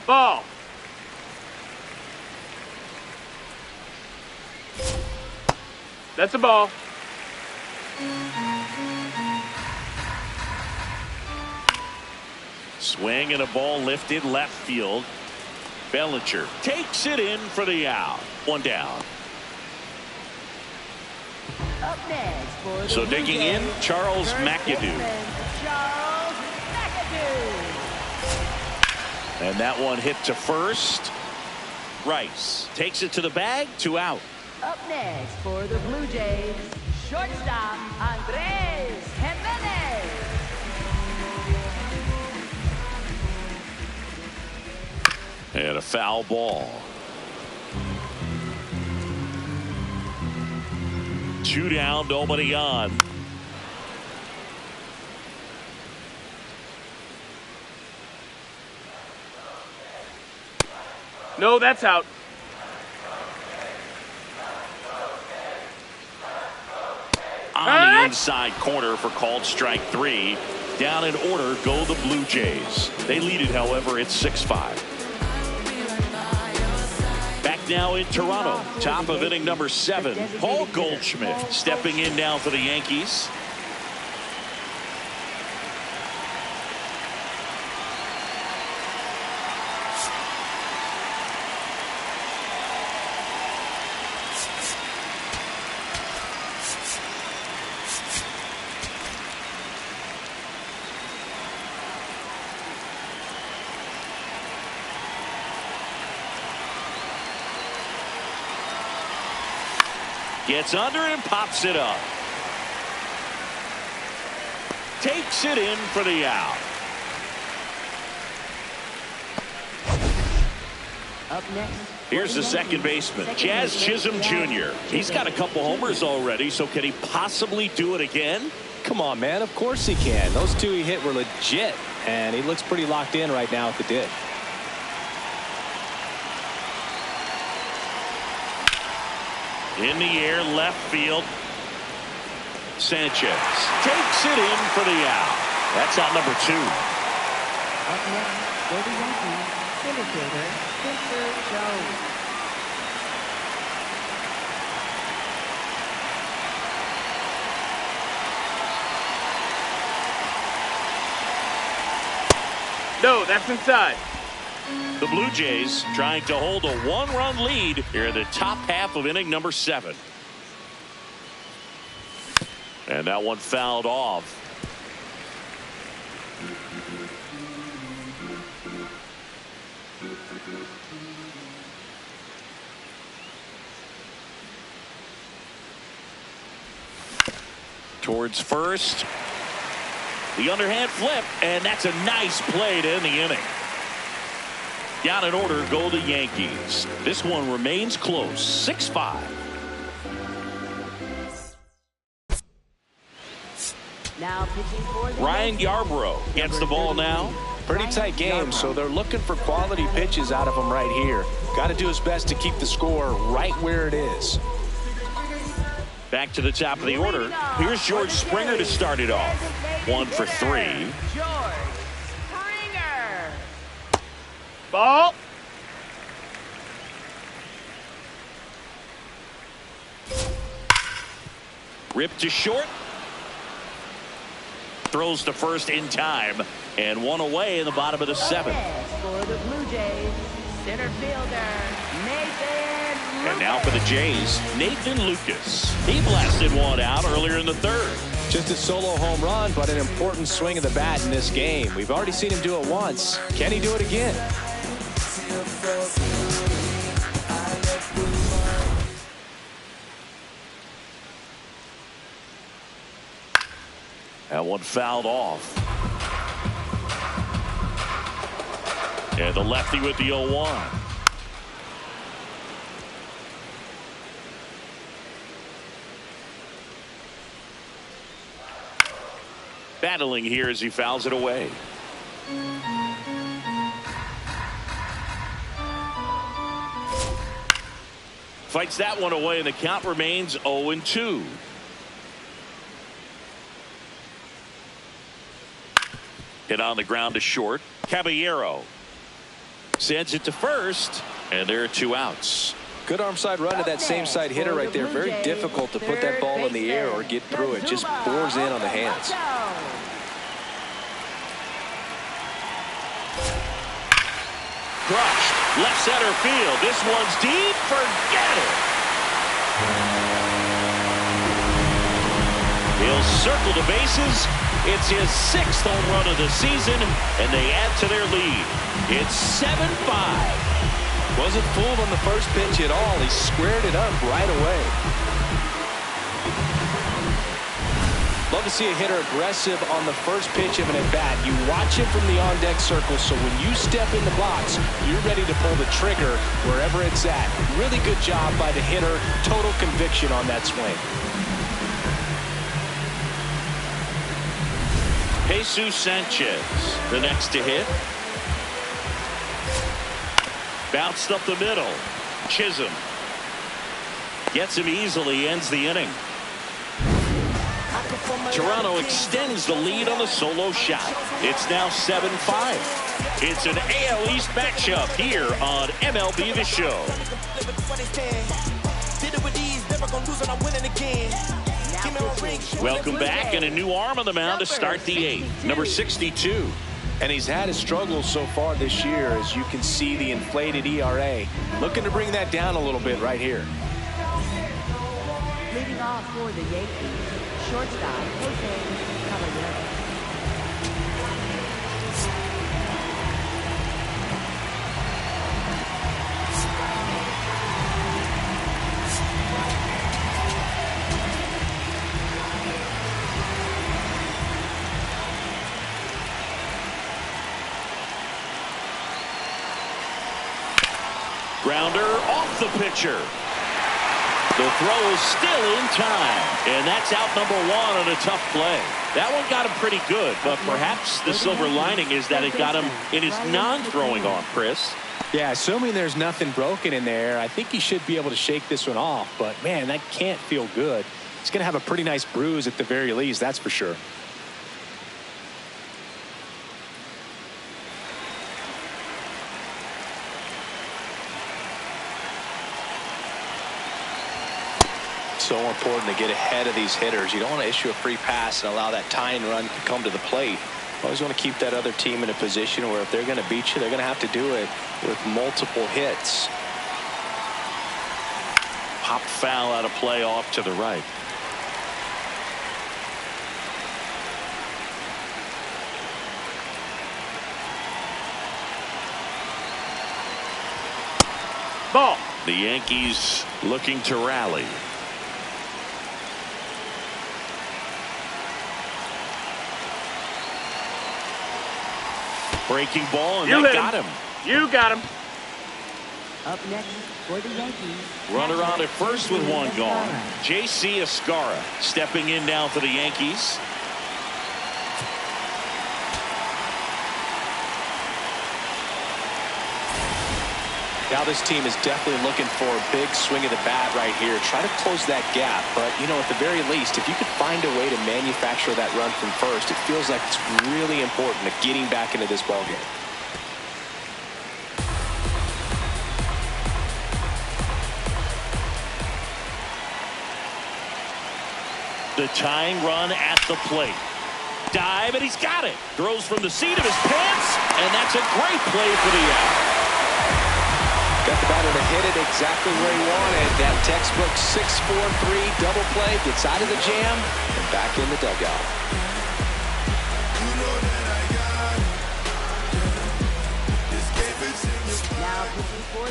Ball. That's a ball. Swing and a ball lifted left field. Bellinger takes it in for the out. 1 down. Up next for the So Blue digging Jays, in, Charles first McAdoo. baseman, Charles McAdoo. And that one hit to first. Rice takes it to the bag, 2 out. Up next for the Blue Jays, shortstop Andres Jimenez. And a foul ball. 2 down, nobody on. No, that's out. On the inside corner for called strike 3. Down in order go the Blue Jays. They lead it, however, it's 6-5. Back now in Toronto. Top of inning number 7. Paul Goldschmidt stepping in now for the Yankees. Gets under and pops it up. Takes it in for the out. Up next. Here's the second baseman, Jazz Chisholm Jr. He's got a couple homers already, so can he possibly do it again? Come on, man. Of course he can. Those 2 he hit were legit, and he looks pretty locked in right now at the dig. In the air, left field. Sanchez takes it in for the out. That's out number 2. Up next for the Yankees, center fielder Spencer Jones. No, that's inside. The Blue Jays trying to hold a 1-run lead here in the top half of inning number 7. And that one fouled off. Towards first. The underhand flip, and that's a nice play to end the inning. Down in order go the Yankees. This one remains close, 6-5. Now pitching for the Ryan Yarbrough gets the ball now. Pretty tight game, so they're looking for quality pitches out of him right here. Got to do his best to keep the score right where it is. Back to the top of the order. Here's George Springer to start it off. 1 for 3. George Springer. Ball. Ripped to short. Throws to first in time. And 1 away in the bottom of the 7th. For the Blue Jays, center fielder Nathan Lucas. And now for the Jays, Nathan Lucas. He blasted one out earlier in the 3rd. Just a solo home run, but an important swing of the bat in this game. We've already seen him do it once. Can he do it again? That one fouled off. And the lefty with the 0-1. Battling here as he fouls it away. Fights that one away, and the count remains 0-2. Hit on the ground to short. Caballero sends it to first, and there are 2 outs. Good arm side run to that same side hitter right there. Very difficult to put that ball in the air or get through it. Just bores in on the hands. Crushed. Left center field. This one's deep. Forget it. He'll circle the bases. It's his 6th home run of the season, and they add to their lead. It's 7-5. Wasn't fooled on the first pitch at all. He squared it up right away. Love to see a hitter aggressive on the first pitch of an at-bat. You watch him from the on-deck circle, so when you step in the box, you're ready to pull the trigger wherever it's at. Really good job by the hitter. Total conviction on that swing. Jesus Sanchez, the next to hit. Bounced up the middle. Chisholm gets him easily, ends the inning. Toronto extends the lead on the solo shot. It's now 7-5. It's an AL East matchup here on MLB The Show. Welcome back, and a new arm on the mound to start the 8th. Number 62. And he's had his struggles so far this year, as you can see the inflated ERA. Looking to bring that down a little bit right here. Leading off for the Yankees, shortstop Jose Caballero. Grounder off the pitcher. The throw is still in time, and that's out number 1 on a tough play. That one got him pretty good, but perhaps the silver lining is that it got him in his non-throwing arm, Chris. Yeah, assuming there's nothing broken in there, I think he should be able to shake this one off. But, man, that can't feel good. He's going to have a pretty nice bruise at the very least, that's for sure. So important to get ahead of these hitters. You don't want to issue a free pass and allow that tying run to come to the plate. You always want to keep that other team in a position where if they're going to beat you, they're going to have to do it with multiple hits. Pop foul out of play off to the right. Ball. The Yankees looking to rally. Breaking ball, and You that hit got him. You got him. Up next for the Yankees. Runner on at first with one gone. J.C. Escara stepping in now for the Yankees. Now this team is definitely looking for a big swing of the bat right here. Try to close that gap. But, you know, at the very least, if you could find a way to manufacture that run from first, it feels like it's really important to getting back into this ballgame. The tying run at the plate. Dive, and he's got it. Throws from the seat of his pants, and that's a great play for the out. Got the batter to hit it exactly where he wanted. That textbook 6-4-3 double play, gets out of the jam and back in the dugout.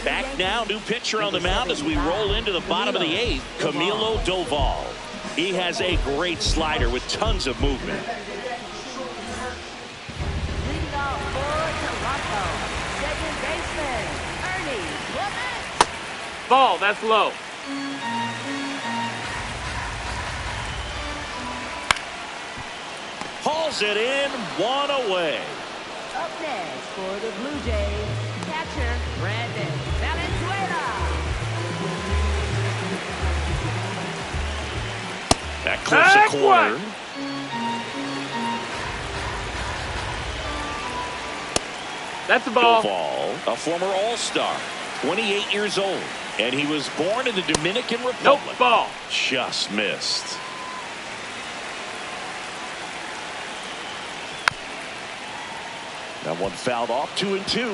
Back now, new pitcher on the mound as we roll into the bottom of the 8th, Camilo Doval. He has a great slider with tons of movement. Leading off for Toronto, second baseman. Ball, that's low. Hauls it in, 1 away. Up next for the Blue Jays, catcher Brandon Valenzuela. That clips a corner. That's a ball. Doval, a former All-Star, 28 years old. And he was born in the Dominican Republic. Nope, ball. Just missed. That one fouled off, 2-2.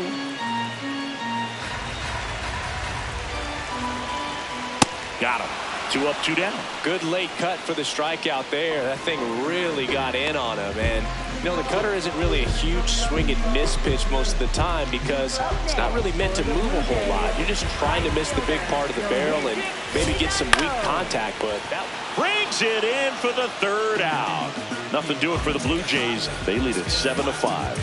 Got him. 2 up, 2 down. Good late cut for the strikeout there. That thing really got in on him. And, you know, the cutter isn't really a huge swing and miss pitch most of the time because it's not really meant to move a whole lot. You're just trying to miss the big part of the barrel and maybe get some weak contact, but that Brings it in for the 3rd out. Nothing doing for the Blue Jays. They lead at 7-5.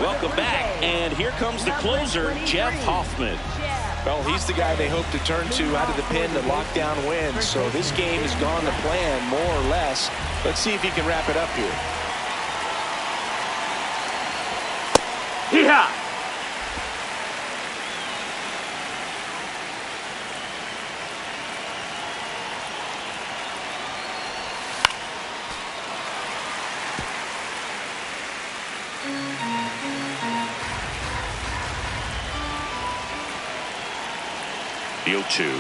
Welcome back, and here comes the closer, Jeff Hoffman. Well, he's the guy they hope to turn to out of the pen to lock down wins. So this game has gone to plan, more or less. Let's see if he can wrap it up here. Hee-haw! The 0-2.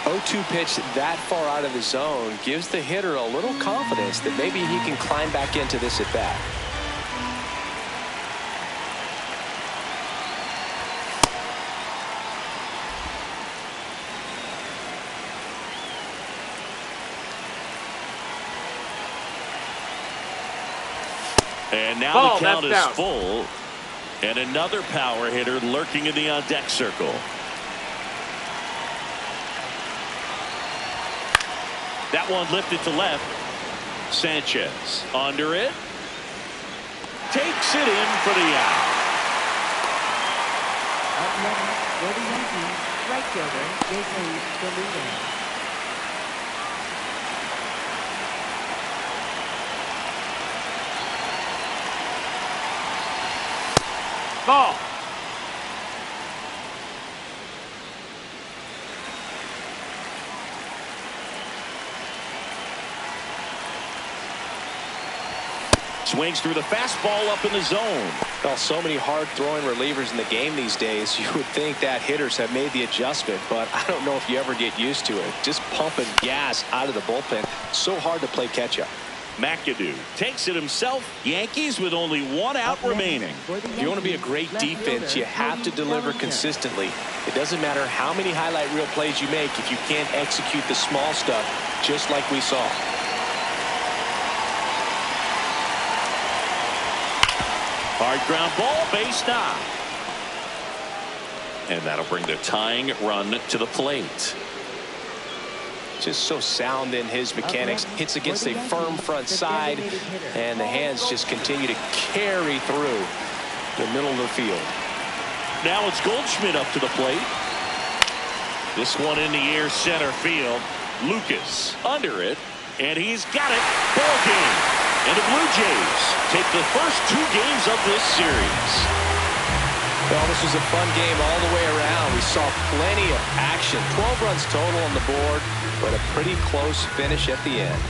0-2 pitch that far out of the zone gives the hitter a little confidence that maybe he can climb back into this at bat. And now Ball, the count is that's down. full. And another power hitter lurking in the on-deck circle. That one lifted to left. Sanchez under it. Takes it in for the out. Up next for the Yankees, right fielder, Jason Dominguez. Ball. Swings through the fastball up in the zone. Well, so many hard-throwing relievers in the game these days, you would think that hitters have made the adjustment, but I don't know if you ever get used to it. Just pumping gas out of the bullpen. So hard to play catch-up. McAdoo takes it himself. Yankees with only 1 out remaining. If you want to be a great defense, you have to deliver consistently. It doesn't matter how many highlight reel plays you make if you can't execute the small stuff, just like we saw. Hard ground ball, base knock. And that'll bring the tying run to the plate. Just so sound in his mechanics. Hits against a firm front side, and the hands just continue to carry through the middle of the field. Now it's Goldschmidt up to the plate. This one in the air, center field. Lucas under it, and he's got it. Ball game. And the Blue Jays take the first 2 games of this series. Well, this was a fun game all the way around. We saw plenty of action. 12 runs total on the board, but a pretty close finish at the end.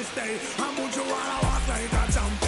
Stay. I'm going to walk like a champion.